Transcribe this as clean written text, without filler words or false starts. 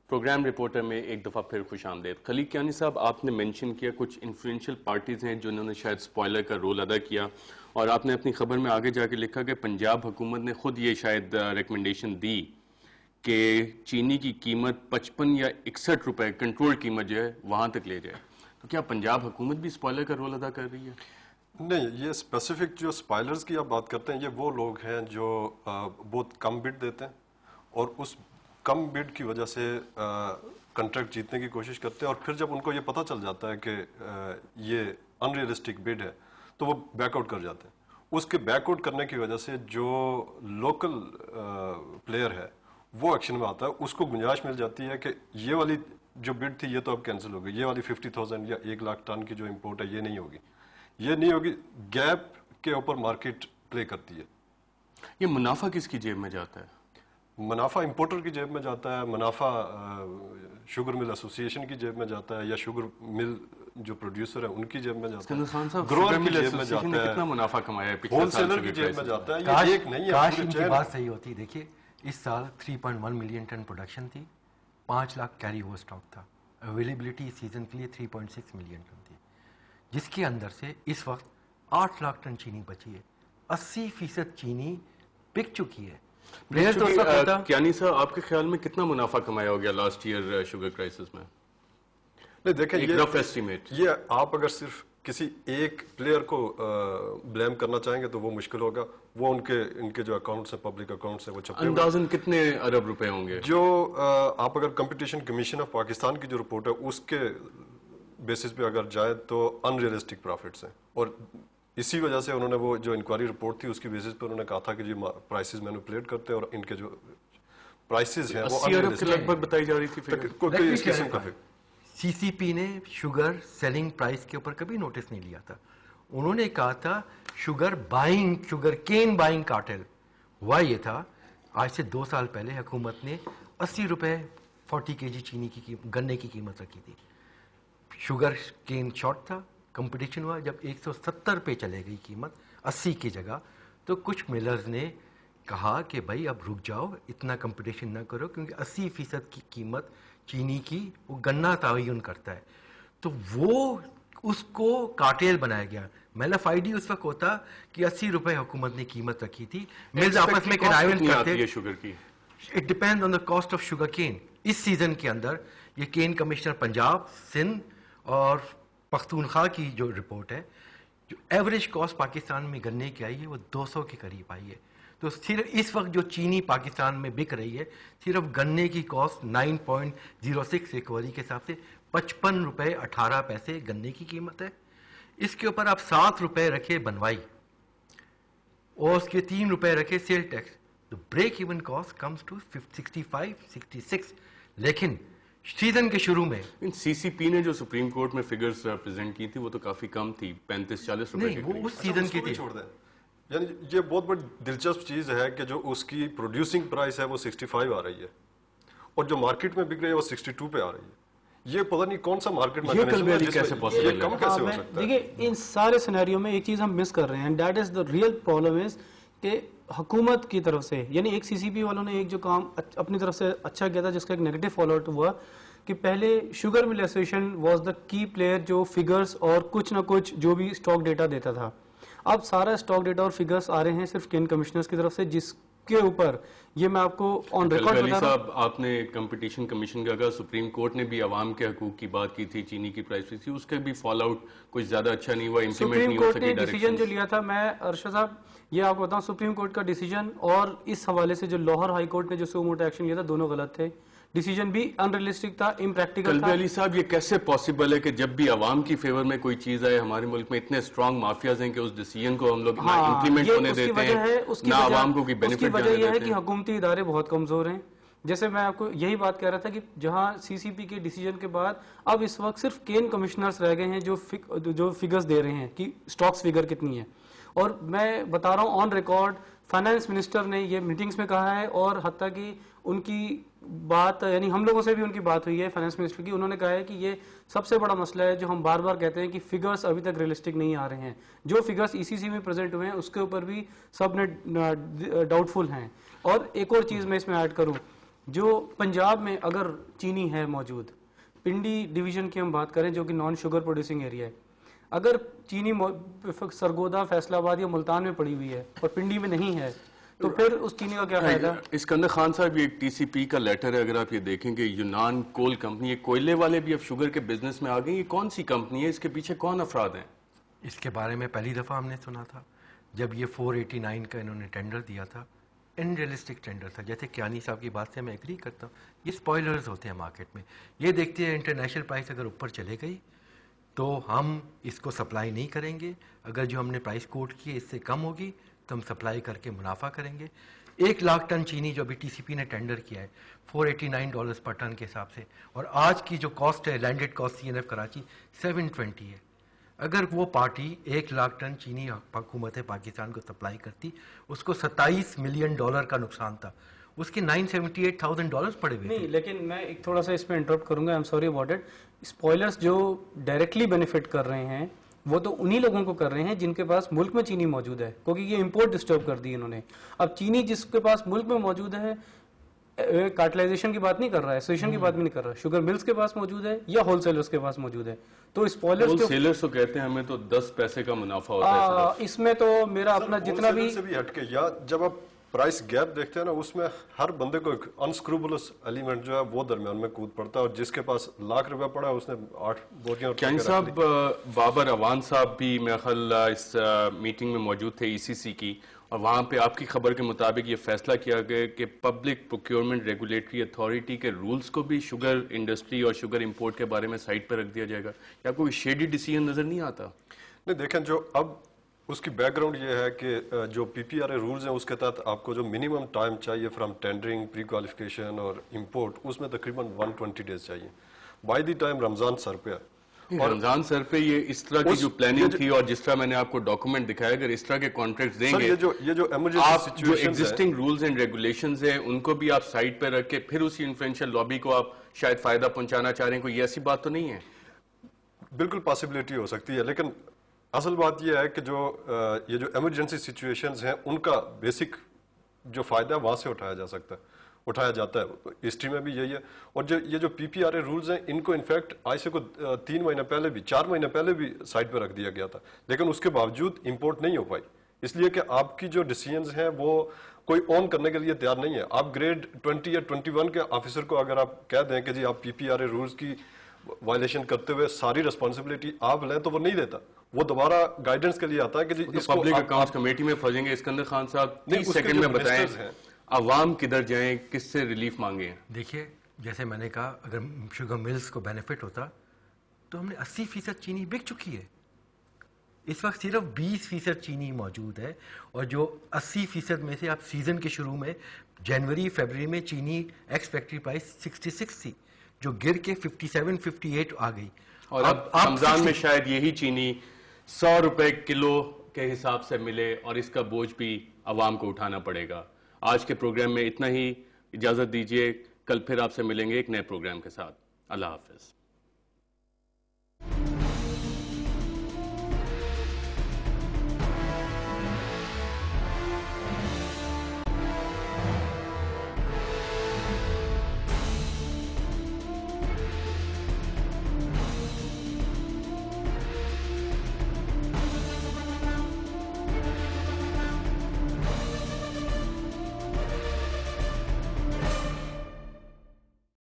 Programme reporter میں ایک دفعہ پھر خوش آمدید. خلیق کیانی صاحب، آپ نے منشن کیا کچھ انفلوئنشل پارٹیز ہیں جنہوں نے شاید سپوائلر کا رول ادا کیا، اور آپ نے اپنی خبر میں آگے جا کے لکھا کہ پنجاب حکومت نے خود یہ شاید ریکمنڈیشن دی کہ چینی کی قیمت 55 یا 61 روپے کنٹرول قیمت جو ہے وہاں تک لے جائے. تو کیا پنجاب حکومت بھی سپوائلر کا رول ادا کر رہی ہے؟ نہیں، یہ اسپیسیفک جو سپائلرز کی آپ بات کرتے ہیں، یہ وہ لوگ ہیں جو بہت کم بڈ دیتے ہیں اور اس کم بڈ کی وجہ سے کنٹریکٹ جیتنے کی کوشش کرتے ہیں، اور پھر جب ان کو یہ پتہ چل جاتا ہے کہ یہ ان ریئلسٹک بڈ ہے تو وہ بیک آؤٹ کر جاتے ہیں. اس کے بیک آؤٹ کرنے کی وجہ سے جو لوکل پلیئر ہے وہ ایکشن میں آتا ہے. اس کو گنجائش مل جاتی ہے کہ یہ والی جو بڈ تھی یہ تو اب کینسل ہو گئی، یہ والی 50,000 یا 1,00,000 ٹن کی جو امپورٹ ہے یہ نہیں ہوگی، یہ نہیں ہوگی. گیپ کے اوپر مارکیٹ پلے کرتی ہے. یہ منافع کس کی جیب میں جاتا ہے؟ منافع امپورٹر کی جیب میں جاتا ہے، منافع شوگر مل ایسوسی ایشن کی جیب میں جاتا ہے، یا شوگر مل جو پروڈیوسر ہیں ان کی جیب میں جاتا ہے، گروور کی جیب میں جاتا ہے، کتنا منافع کمایا ہے ہول سیلر کی جیب میں جاتا ہے. یہ ایک نہیں ہے. کاش ان کی بات صحیح ہوتی. دیکھیے اس سال 3.1 ملین ٹن پروڈکشن تھی، 5 لاکھ کیری اوور اسٹاک تھا. اویلیبلٹی سیزن کے لیے 3.6 ملین ٹن تھی، جس کے اندر سے اس وقت 8 لاکھ ٹن چینی بچی ہے. 80% چینی بک چکی ہے. کیانی صاحب، آپ کے خیال میں کتنا منافع کمایا ہو گیا لاسٹ ایئر شوگر کرائسس میں؟ نہیں دیکھیں، ایک رف ایسٹیمیٹ. یہ آپ اگر صرف کسی ایک پلیئر کو بلیم کرنا چاہیں گے تو وہ مشکل ہوگا. وہ ان کے جو اکاؤنٹس ہیں، پبلک اکاؤنٹس ہیں، وہ چھپے ہوئے. اندازاً کتنے ارب روپے ہوں گے؟ جو آپ اگر کمپٹیشن کمیشن آف پاکستان کی جو رپورٹ ہے اس کے بیسس پہ اگر جائے تو ان ریئلسٹک پروفٹس ہیں، اور اسی وجہ سے انہوں نے وہ جو انکوائری رپورٹ تھی اس کی بیسس پہ انہوں نے کہا تھا کہ جی پرائسز مینوپولیٹ کرتے ہیں، اور ان کے جو پرائسز ہیں وہ 80 ارب کے لگ بھگ بتائی جا رہی تھی. کوئی اس قسم کا سی سی پی نے شوگر سیلنگ پرائس کے اوپر کبھی نوٹس نہیں لیا تھا. انہوں نے کہا تھا شوگر کین بائنگ کارٹل. ہوا یہ تھا آج سے 2 سال پہلے حکومت نے 80 روپے 40 kg چینی کی گنے کی قیمت رکھی تھی. شوگر کین شارٹ تھا، کمپٹیشن ہوا. جب 170 پہ چلے گئی قیمت 80 کی جگہ، تو کچھ ملرز نے کہا کہ بھائی اب رک جاؤ، اتنا کمپٹیشن نہ کرو، کیونکہ 80% کی قیمت چینی کی وہ گنا تعین کرتا ہے. تو وہ اس کو کارٹیل بنایا گیا. میل آف آئی ڈی اس وقت ہوتا کہ 80 روپے حکومت نے قیمت رکھی تھی. ملز آپس میں کنائیون کرتے. شوگر کی it depend on the cost of sugar cane. اس سیزن کے اندر یہ کین کمشنر پنجاب، سندھ اور پختونخوا کی جو رپورٹ ہے، جو ایوریج کاسٹ پاکستان میں گنے کی آئی ہے وہ 200 کے قریب آئی ہے. تو صرف اس وقت جو چینی پاکستان میں بک رہی ہے، صرف گنے کی کاسٹ 9.06 ریکوری کے حساب سے 55 روپے 18 پیسے گنے کی قیمت ہے. اس کے اوپر آپ 7 روپے رکھے بنوائی اور اس کے 3 روپے رکھے سیل ٹیکس، تو break even cost comes to 65-66. لیکن سیزن کے شروع میں سی سی پی نے جو سپریم کورٹ میں فگرز پریزنٹ کی تھی وہ تو کافی کم تھی، 35-40 روپے نہیں، وہ اس سیزن کی تھی. چھوڑ دیں. یعنی یہ بہت بڑی دلچسپ چیز ہے کہ جو اس کی پروڈیوسنگ پرائس ہے وہ 65 آ رہی ہے، اور جو مارکیٹ میں بک رہی ہے وہ 62 پہ آ رہی ہے. یہ پتہ نہیں کون سا مارکیٹ میکانزم ہے جس میں یہ کم کیسے ہو سکتا ہے. دیکھیے ان سارے سینیریو میں ایک چیز ہم مس کر رہے ہیں، that is the real problem is کہ حکومت کی طرف سے، یعنی ایک سی سی پی والوں نے ایک جو کام اپنی طرف سے اچھا کیا تھا جس کا ایک نیگیٹو فالو آؤٹ ہوا کہ پہلے sugar mill association was the کی پلیئر جو فگرز اور کچھ نہ کچھ جو بھی اسٹاک ڈیٹا دیتا تھا. اب سارا اسٹاک ڈیٹا اور فگرز آ رہے ہیں صرف کین کمشنرز کی طرف سے، جس کے اوپر یہ میں آپ کو آن ریکارڈ بتا رہا ہوں. آپ نے کمپٹیشن کمیشن کا کہا، سپریم کورٹ نے بھی عوام کے حقوق کی بات کی تھی، چینی کی پرائس تھی، اس کا بھی فال آؤٹ کچھ زیادہ اچھا نہیں ہوا، امپلیمنٹ نہیں ہو سکی. سپریم کورٹ نے ڈیسیجن جو لیا تھا، میں ارشد صاحب یہ آپ کو بتاؤں، سپریم کورٹ کا ڈیسیجن اور اس حوالے سے جو لاہور ہائی کورٹ نے جو سو موٹو ایکشن لیا تھا، دونوں غلط تھے. ڈیسیجن بھی ان ریئلسٹک تھا، امپریکٹیکل تھا. علی صاحب، یہ کیسے پاسبل ہے کہ جب بھی عوام کی فیور میں کوئی چیز آئے، ہمارے ملک میں اتنے اسٹرانگ مافیاز ہیں کہ اس ڈیسیجن کو ہم لوگ امپلیمنٹ ہونے دیتے ہیں، نہ عوام کو کوئی بینیفٹ جانے دیتے ہیں. اس کی وجہ یہ ہے کہ حکومتی ادارے بہت کمزور ہیں. جیسے میں آپ کو یہی بات کہہ رہا تھا کہ جہاں سی سی پی کے ڈیسیجن کے بعد اب اس وقت صرف کین کمشنرز رہ گئے ہیں جو فگرز دے رہے ہیں کہ سٹاکس فگر کتنی ہے. اور میں بتا رہا ہوں آن ریکارڈ، فائنانس منسٹر نے یہ میٹنگز میں کہا ہے، اور حتیٰ کہ ان کی بات، یعنی ہم لوگوں سے بھی ان کی بات ہوئی ہے فائنانس منسٹر کی، انہوں نے کہا ہے کہ یہ سب سے بڑا مسئلہ ہے جو ہم بار بار کہتے ہیں کہ فگرز ابھی تک ریئلسٹک نہیں آ رہے ہیں. جو فگرز ای سی سی میں پریزنٹ ہوئے ہیں اس کے اوپر بھی سب نے ڈاؤٹ فل ہیں. اور ایک اور چیز میں اس میں ایڈ کروں جو پنجاب میں اگر چینی ہے موجود، پنڈی ڈویژن کی ہم بات کریں جو کہ نان شوگر پروڈیوسنگ ایریا ہے، اگر چینی سرگودا، فیصل آباد یا ملتان میں پڑی ہوئی ہے اور پنڈی میں نہیں ہے تو پھر اس چینی کا کیا فائدہ؟ اسکندر خان صاحب، یہ ٹی سی پی کا لیٹر ہے، اگر آپ یہ دیکھیں گے یونان کول کمپنی، یہ کوئلے والے بھی اب شوگر کے بزنس میں آ گئے. یہ کون سی کمپنی ہے؟ اس کے پیچھے کون افراد ہیں؟ اس کے بارے میں پہلی دفعہ ہم نے سنا تھا جب یہ 489 کا انہوں نے ٹینڈر دیا تھا. ان ریئلسٹک ٹینڈر تھا. جیسے کیانی صاحب کی بات سے میں ایگری کرتا ہوں، یہ اسپوائلرز ہوتے ہیں مارکیٹ میں. یہ دیکھتے ہیں انٹرنیشنل پرائس اگر اوپر چلے گئی تو ہم اس کو سپلائی نہیں کریں گے، اگر جو ہم نے پرائس کوٹ کی ہے اس سے کم ہوگی تو ہم سپلائی کر کے منافع کریں گے. 1 لاکھ ٹن چینی جو ابھی ٹی سی پی نے ٹینڈر کیا ہے $489 پر ٹن کے حساب سے، اور آج کی جو کاسٹ ہے لینڈڈ کاسٹ سی این ایف کراچی 720 ہے. اگر وہ پارٹی 1 لاکھ ٹن چینی حکومت پاکستان کو سپلائی کرتی، اس کو $27 ملین کا نقصان تھا، اس کے $978,000 پڑے ہوئے. نہیں، لیکن میں ایک تھوڑا سا اس پہ انٹرپٹ کروں گا، I am sorry about it. Spoilers جو ڈائریکٹلی بینیفٹ کر رہے ہیں وہ تو انہی لوگوں کو کر رہے ہیں جن کے پاس ملک میں چینی موجود ہے، کیونکہ یہ امپورٹ ڈسٹرب کر دی انہوں نے. اب چینی جس کے پاس ملک میں موجود ہے، کارٹلائزیشن کی بات نہیں کر رہا ہے، ایسوسیشن کی بات بھی نہیں کر رہا، شوگر ملز کے پاس موجود ہے یا ہول سیلرز کے پاس موجود ہے. تو اسپوائلرز ہول سیلرز تو کہتے ہیں ہمیں تو 10 پیسے کا منافع ہوتا ہے. اس میں تو میرا اپنا جتنا بھی سے بھی ہٹ کے، یا جب آپ پرائس گیپ دیکھتے ہیں نا، اس میں ہر بندے کو ایک انسکروبلس ایلیمنٹ جو ہے وہ درمیان میں کود پڑتا ہے، اور جس کے پاس ₹1,00,000 پڑا ہے اس نے 8 بوریاں. کیانی صاحب، بابر اوان صاحب بھی میرے خیال اس میٹنگ میں موجود تھے ای سی سی کی، اور وہاں پہ آپ کی خبر کے مطابق یہ فیصلہ کیا گیا کہ پبلک پروکیورمنٹ ریگولیٹری اتھارٹی کے رولز کو بھی شوگر انڈسٹری اور شوگر امپورٹ کے بارے میں سائٹ پہ رکھ دیا جائے گا. کیا کوئی شیڈی ڈیسیژن نظر نہیں آتا؟ نہیں، دیکھیں جو اب اس کی بیک گراؤنڈ یہ ہے کہ جو پی پی آر اے رولز ہیں اس کے تحت آپ کو جو منیمم ٹائم چاہیے فرام ٹینڈرنگ، پری کوالیفیکیشن اور امپورٹ، اس میں تقریباً 120 ڈیز چاہیے. بائی دی ٹائم رمضان سر پہ ہے، اور رمضان سر پہ یہ اس طرح کی جو پلاننگ تھی اور جس طرح میں نے آپ کو ڈاکومنٹ دکھایا، اگر اس طرح کے کانٹریکٹ دیں گے، یہ جو ایمرجنسی آپ جو situation existing rules and regulations ہیں ان کو بھی آپ سائٹ پہ رکھ کے پھر اسی انفلوئنشل لابی کو آپ شاید فائدہ پہنچانا چاہ رہے ہیں، کوئی ایسی بات تو نہیں ہے؟ بالکل پاسبلٹی ہو سکتی ہے، لیکن اصل بات یہ ہے کہ یہ جو ایمرجنسی سچویشنز ہیں ان کا بیسک جو فائدہ ہے وہاں سے اٹھایا جاتا ہے. ہسٹری میں بھی یہی ہے. اور یہ جو پی پی آر اے رولز ہیں ان کو انفیکٹ آج سے کو 3 مہینے پہلے بھی 4 مہینے پہلے بھی سائٹ پہ رکھ دیا گیا تھا، لیکن اس کے باوجود امپورٹ نہیں ہو پائی، اس لیے کہ آپ کی جو ڈیسیژنز ہیں وہ کوئی اون کرنے کے لیے تیار نہیں ہے. آپ گریڈ 20 یا 21 کے آفیسر کو اگر آپ کہہ دیں کہ جی آپ پی پی آر اے رولز کی وائلیشن کرتے ہوئے ساری رسپانسبلٹی آپ لیں تو وہ نہیں لیتا، وہ دوبارہ گائیڈنس کے لیے آتا ہے کہ جی اس کو پبلک اکاؤنٹس کمیٹی میں پھنسیں گے. اسکندر خان صاحب 30 سیکنڈ میں بتائیں عوام کدھر جائیں، کس سے ریلیف مانگیں؟ دیکھیے، جیسے میں نے کہا اگر شوگر ملز کو بینیفٹ ہوتا تو ہم نے 80% چینی بک چکی ہے. اس وقت صرف 20% چینی موجود ہے، اور جو 80% میں سے آپ سیزن کے شروع میں جنوری فیبرری میں چینی ایکس فیکٹری پرائس 66 تھی جو گر کے 57-58 آ گئی، اور اب رمضان میں شاید یہی چینی $100 کلو کے حساب سے ملے اور اس کا بوجھ بھی عوام کو اٹھانا پڑے گا. آج کے پروگرام میں اتنا ہی، اجازت دیجیے، کل پھر آپ سے ملیں گے ایک نئے پروگرام کے ساتھ. اللہ حافظ.